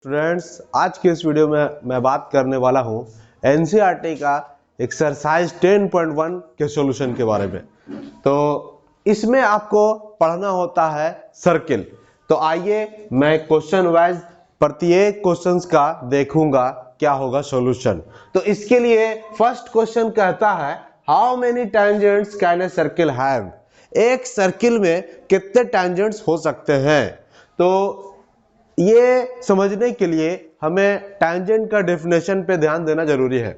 Students, आज के इस वीडियो में मैं बात करने वाला हूं एनसीईआरटी का एक्सरसाइज 10.1 के सॉल्यूशन के बारे में। तो इसमें आपको पढ़ना होता है सर्किल। तो आइए मैं क्वेश्चन वाइज प्रत्येक क्वेश्चंस का देखूंगा क्या होगा सॉल्यूशन। तो इसके लिए फर्स्ट क्वेश्चन कहता है how many tangents can a circle have. एक सर्किल में कितने टैंजेंट्स हो सकते हैं। तो ये समझने के लिए हमें टैंजेंट का डेफिनेशन पे ध्यान देना जरूरी है।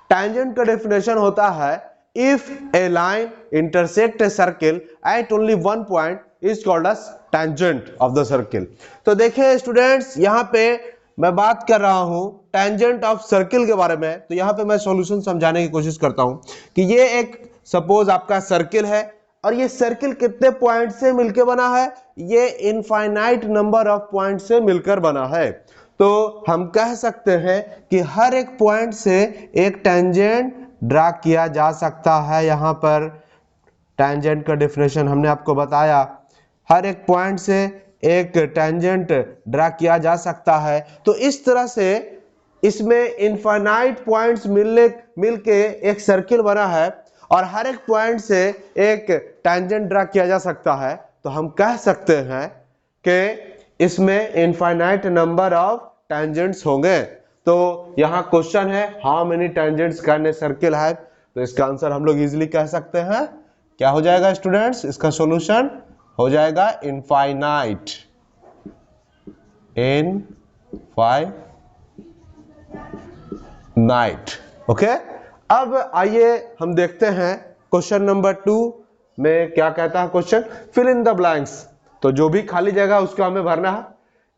टैंजेंट का डेफिनेशन होता है if a line intersect a circle at only one point is called as tangent of the circle. तो देखिए स्टूडेंट्स, यहाँ पे मैं बात कर रहा हूं टैंजेंट ऑफ सर्किल के बारे में। तो यहाँ पे मैं सॉल्यूशन समझाने की कोशिश करता हूं कि ये एक सपोज आपका सर्किल है और ये सर्किल कितने पॉइंट से मिलकर बना है। ये इनफाइनाइट नंबर ऑफ पॉइंट से मिलकर बना है। तो हम कह सकते हैं कि हर एक पॉइंट से एक टैंजेंट ड्रा किया जा सकता है। यहां पर टैंजेंट का डेफिनेशन हमने आपको बताया, हर एक पॉइंट से एक टैंजेंट ड्रा किया जा सकता है। तो इस तरह से इसमें इनफाइनाइट पॉइंट्स मिलके एक सर्किल बना है और हर एक पॉइंट से एक टैंजेंट ड्रा किया जा सकता है। तो हम कह सकते हैं कि इसमें इनफाइनाइट नंबर ऑफ टैंजेंट्स होंगे। तो यहां क्वेश्चन है how many tangents can a circle have. तो इसका आंसर हम लोग इजीली कह सकते हैं, क्या हो जाएगा स्टूडेंट्स, इसका सॉल्यूशन हो जाएगा इनफाइनाइट। ओके। अब आइए हम देखते हैं क्वेश्चन नंबर 2 में क्या कहता है question. Fill in the blanks. तो जो भी खाली जगह उसको हमें भरना है।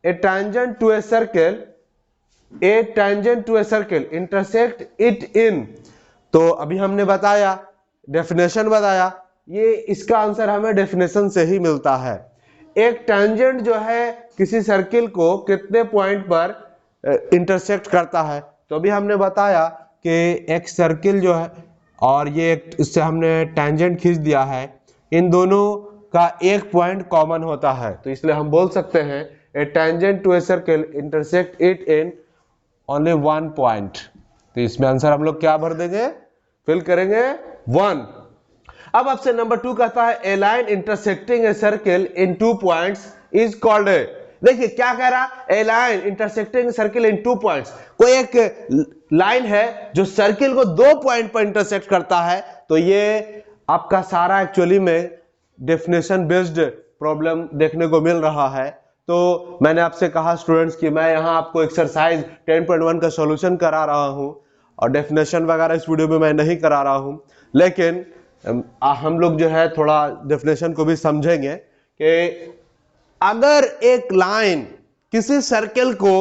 A tangent to a circle intersect it in. तो अभी हमने बताया, डेफिनेशन बताया, ये इसका आंसर हमें डेफिनेशन से ही मिलता है। एक टैंजेंट जो है किसी सर्किल को कितने पॉइंट पर इंटरसेक्ट करता है। तो अभी हमने बताया कि एक सर्किल जो है और ये इससे हमने टैंजेंट खींच दिया है, इन दोनों का एक पॉइंट कॉमन होता है। तो इसलिए हम बोल सकते हैं a tangent to a circle intersect it in only one point. तो इसमें आंसर हम लोग क्या भर देंगे, फिल करेंगे 1। अब आपसे नंबर 2 कहता है a line intersecting a circle in 2 points is called a. देखिए क्या कह रहा है, a line intersecting circle in 2 points. कोई एक लाइन है जो सर्किल को 2 पॉइंट पर इंटरसेक्ट करता है। तो ये आपका सारा एक्चुअली में डेफिनेशन बेस्ड प्रॉब्लम देखने को मिल रहा है। तो मैंने आपसे कहा स्टूडेंट्स कि मैं यहां आपको एक्सरसाइज 10.1 का सॉल्यूशन करा रहा हूं और डेफिनेशन वगैरह इस वीडियो में मैं नहीं करा रहा हूं, लेकिन हम लोग जो है थोड़ा डेफिनेशन को भी समझेंगे कि अगर एक लाइन किसी सर्किल को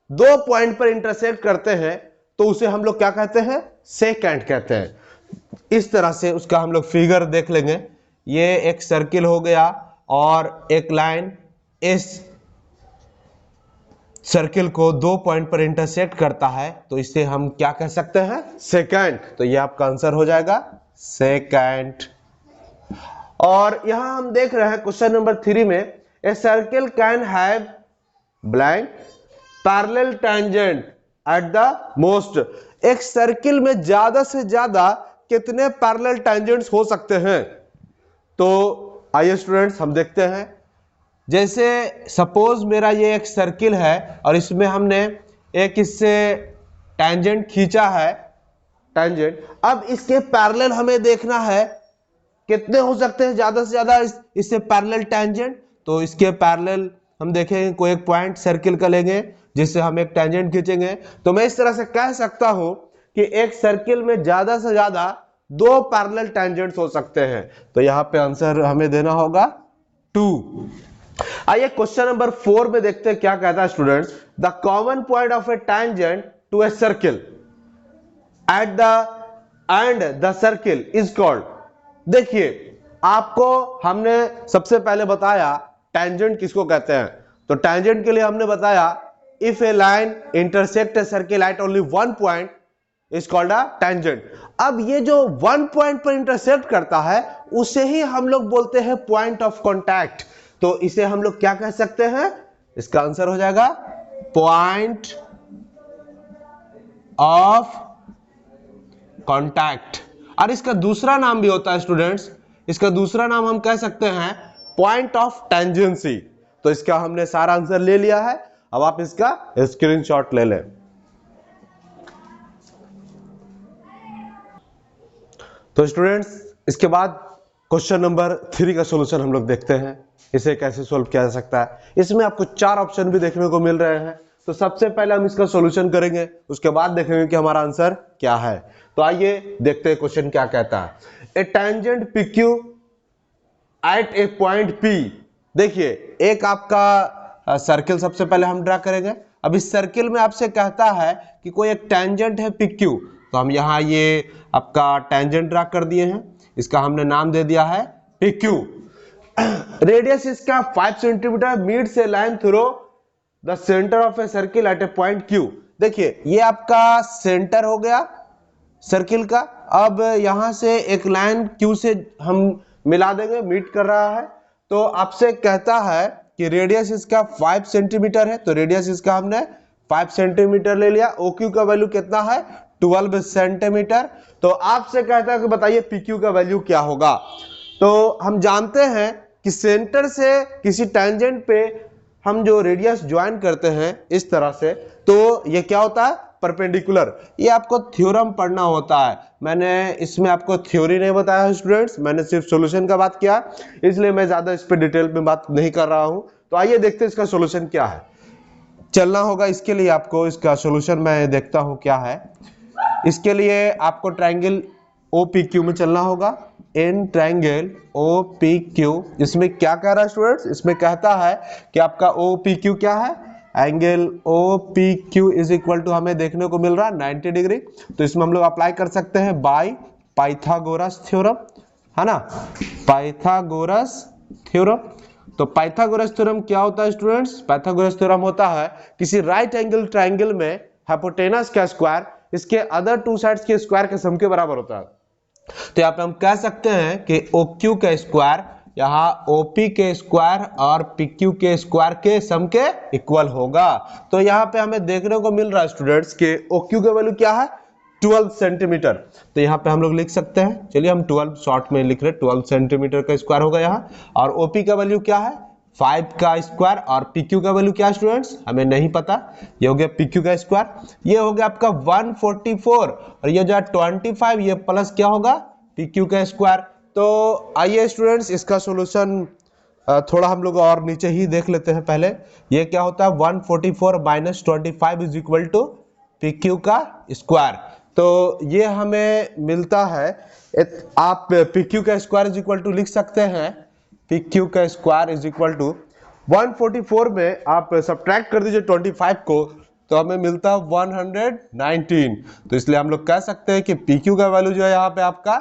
2 पॉइंट पर इंटरसेक्ट करते हैं तो उसे हम लोग क्या कहते हैं, सेकेंट कहते हैं। इस तरह से उसका हम लोग फिगर देख लेंगे। ये एक सर्किल हो गया और एक लाइन इस सर्किल को 2 पॉइंट पर इंटरसेक्ट करता है, तो इसे हम क्या कह सकते हैं, सेकेंड। तो ये आपका आंसर हो जाएगा सेकेंड। और यहां हम देख रहे हैं क्वेश्चन नंबर 3 में a circle can have blank parallel tangent at the most. एक सर्किल में ज्यादा से ज्यादा कितने पैरेलल टैंजेंट्स हो सकते हैं। तो आइए स्टूडेंट्स हम देखते हैं। जैसे सपोज मेरा ये एक सर्किल है और इसमें हमने एक इससे टैंजेंट खींचा है, टैंजेंट। अब इसके पैरेलल हमें देखना है कितने हो सकते हैं ज्यादा से ज्यादा इससे पैरेलल टैंजेंट। तो इसके पैरेलल हम देखेंगे, कोई एक पॉइंट सर्किल का लेंगे जिससे हम एक टैंजेंट खींचेंगे। तो मैं इस तरह से कह सकता हूं कि एक सर्किल में ज्यादा से ज्यादा 2 पैरेलल टैंजेंट्स हो सकते हैं। तो यहां पे आंसर हमें देना होगा 2। आइए क्वेश्चन नंबर 4 में देखते हैं क्या कहता है students. The common point of a tangent to a circle at the end the circle is called. देखिए आपको हमने सबसे पहले बताया टैंजेंट किसको कहते हैं। तो टैंजेंट के लिए हमने बताया if a line intersect a circle at only one point is called a tangent. अब ये जो 1 पॉइंट पर इंटरसेक्ट करता है उसे ही हम लोग बोलते हैं पॉइंट ऑफ कॉन्टैक्ट। तो इसे हम लोग क्या कह सकते हैं, इसका आंसर हो जाएगा पॉइंट ऑफ कांटेक्ट। और इसका दूसरा नाम भी होता है स्टूडेंट्स, इसका दूसरा नाम हम कह सकते हैं पॉइंट ऑफ टेंजेंसी। तो इसका हमने सारा आंसर ले लिया है, अब आप इसका स्क्रीनशॉट ले लें। तो स्टूडेंट्स इसके बाद क्वेश्चन नंबर 3 का सॉल्यूशन हम लोग देखते हैं, इसे कैसे सॉल्व किया जा सकता है। इसमें आपको 4 ऑप्शन भी देखने को मिल रहे हैं। तो सबसे पहले हम इसका सॉल्यूशन करेंगे, उसके बाद देखेंगे कि हमारा आंसर क्या है। तो आइए देखते हैं क्वेश्चन क्या कहता है। ए टेंजेंट PQ एट ए पॉइंट P। देखिए एक आपका सर्किल सबसे पहले हम ड्रा करेंगे। अब इस सर्किल में आपसे कहता है कि कोई एक टेंजेंट है PQ, तो हम यहाँ ये आपका टेंजेंट ड्रा कर दिए हैं, इसका हमने नाम दे दिया है PQ। रेडियस इसका 5 centimetre, meets A line through the centre of A circle eight A point Q। देखिए ये आपका सेंटर हो गया सर्किल का। अब यहां से एक लाइन Q से हम मिला देंगे, मीट कर रहा है। तो आपसे कहता है कि रेडियस इसका 5 सेंटीमीटर है, तो रेडियस इसका हमने 5 सेंटीमीटर ले लिया। OQ का वैल्यू कितना है 12 सेंटीमीटर। तो आपसे कहता है कि बताइए PQ का वैल्यू क्या होगा। तो हम जानते हैं कि सेंटर से किसी टेंजेंट पे हम जो रेडियस ज्वाइन करते हैं इस तरह से, तो ये क्या होता है परपेंडिकुलर। ये आपको थ्योरम पढ़ना होता है, मैंने इसमें आपको थ्योरी नहीं बताया स्टूडेंट्स, मैंने सिर्फ सॉल्यूशन का बात किया, इसलिए मैं ज्यादा इस पे डिटेल में बात नहीं कर रहा हूं। तो आइए देखते हैं इसका सॉल्यूशन क्या है। चलना होगा इसके लिए आपको, इसका सॉल्यूशन मैं देखता हूं क्या है। इसके लिए आपको ट्रायंगल OPQ में चलना होगा। इन ट्रायंगल OPQ, इसमें क्या कह रहा है स्टूडेंट्स, इसमें कहता है कि आपका OPQ क्या है, angle OPQ is equal to हमें देखने को मिल रहा है 90 डिग्री। तो इसमें हम लोग अप्लाई कर सकते हैं बाय पाइथागोरस थ्योरम, है ना, पाइथागोरस थ्योरम। तो पाइथागोरस थ्योरम क्या होता है स्टूडेंट्स, पाइथागोरस थ्योरम होता है किसी राइट एंगल ट्रायंगल में हाइपोटेनस का स्क्वायर इसके अदर 2 साइड्स के स्क्वायर के सम के बराबर होता है। तो यहाँ पे हम कह सकते हैं कि OQ का स्क्वायर यहाँ OP के स्क्वायर और PQ के स्क्वायर के सम के इक्वल होगा। तो यहाँ पे हमें देखने को मिल रहा है स्टूडेंट्स कि OQ का वैल्यू क्या है 12 सेंटीमीटर। तो यहाँ पे हम लोग लिख सकते हैं, चलिए हम 12 शॉर्ट में लिख रहे हैं, 12 सेंटीमीटर का स्क्वायर होगा यहाँ। और OP का वैल्यू क्या है 5 का स्क्वायर, और PQ का वैल्यू क्या है स्टूडेंट्स हमें नहीं पता, ये हो गया PQ का स्क्वायर, ये हो गया आपका 144, और ये जो 25 ये प्लस क्या होगा PQ का स्क्वायर। तो आइए स्टूडेंट्स इसका सॉल्यूशन थोड़ा हम लोग और नीचे ही देख लेते हैं पहले। ये क्या होता है 144 minus 25 is equal to PQ का स्क्वायर। तो ये हमें मिलता है, आप PQ का स्क्वायर इज इक्वल टू लिख सकते हैं, PQ का स्क्वायर इज इक्वल टू 144 में आप सब्ट्रैक्ट कर दीजिए 25 को, तो हमें मिलता है 119। तो इसलिए हम लोग कह सकते हैं कि PQ का वैल्यू जो है यहाँ पे आपका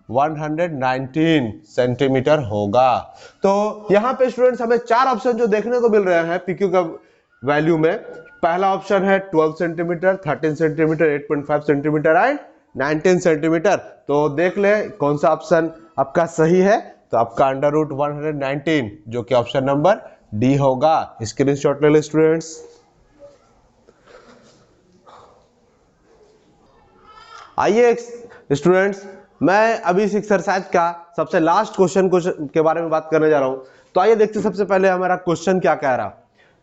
119 सेंटीमीटर होगा। तो यहाँ पे स्टूडेंट्स हमें 4 ऑप्शन जो देखने को मिल रहे हैं PQ का वैल्यू में। पहला ऑप्शन है 12 centimetre, 13 centimetre, 8.5 centimetre and 19 centimetre. तो देख ले कौन सा ऑप्शन आपका सही है। तो आपका √119 जो कि ऑप्शन नंबर डी होगा। स्क्रीनशॉट ले ले स्टूडेंट्स। आइए स्टूडेंट्स मैं अभी इस एक्सरसाइज का सबसे लास्ट क्वेश्चन के बारे में बात करने जा रहा हूं। तो आइए देखते हैं सबसे पहले हमारा क्वेश्चन क्या कह रहा।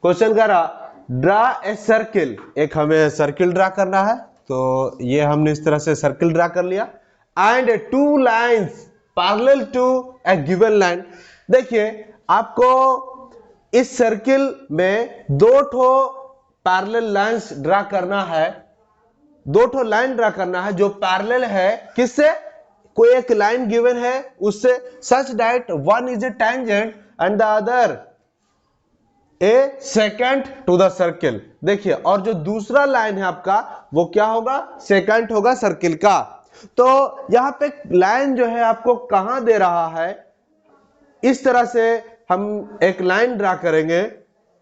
क्वेश्चन कह रहा ड्रा ए सर्किल, एक हमें सर्किल ड्रा करना है। तो ये हमने इस तरह से सर्किल ड्रा कर लिया। And 2 lines parallel to a given line. देखिए आपको इस सर्किल में 2 ठो पैरेलल लाइंस ड्रा करना है, 2 ठो लाइन ड्रा करना है जो पैरेलल है किससे, कोई एक लाइन गिवन है उससे, such that one is a tangent and the other a secant to the circle. देखिए और जो दूसरा लाइन है आपका वो क्या होगा, सेकेंट होगा सर्किल का। तो यहां पे लाइन जो है आपको कहां दे रहा है, इस तरह से हम एक लाइन ड्रा करेंगे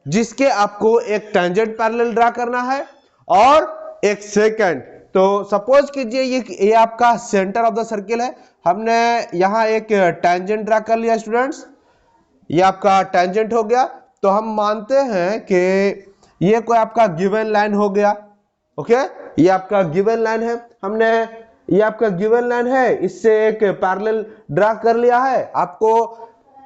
जिसके आपको एक टेंजेंट पैरेलल ड्रा करना है और एक सेकेंड। तो सपोज कीजिए ये आपका सेंटर ऑफ द सर्किल है, हमने यहां एक टेंजेंट ड्रा कर लिया स्टूडेंट्स, ये आपका टेंजेंट हो गया। तो हम मानते हैं कि ये कोई आपका गिवन लाइन हो गया, ओके, ये आपका गिवन लाइन है, हमने ये आपका गिवन लाइन है, इससे एक पैरेलल ड्रा कर लिया है। आपको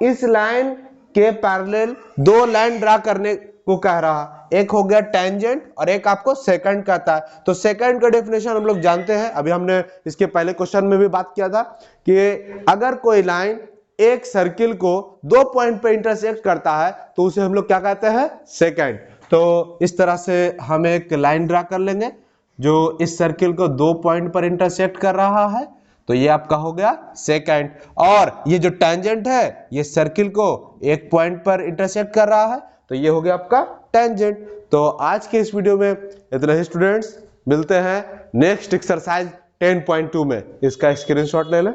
इस लाइन के पैरेलल दो लाइन ड्रा करने को कह रहा, एक हो गया टेंजेंट और एक आपको सेकंड कहता है। तो सेकंड का डेफिनेशन हम लोग जानते हैं, अभी हमने इसके पहले क्वेश्चन में भी बात किया था कि अगर कोई लाइन एक सर्किल को दो पॉइंट पे इंटरसेक्ट करता है तो उसे हम लोग क्या कहते हैं, सेकंड। तो इस तरह से हम एक लाइन ड्रा कर लेंगे जो इस सर्किल को दो पॉइंट पर इंटरसेक्ट कर रहा है, तो ये आपका हो गया सेकंड। और ये जो टेंजेंट है ये सर्किल को एक पॉइंट पर इंटरसेक्ट कर रहा है, तो ये हो गया आपका टेंजेंट। तो आज के इस वीडियो में इतना ही स्टूडेंट्स, मिलते हैं नेक्स्ट एक्सरसाइज 10.2 में। इसका स्क्रीनशॉट ले लें।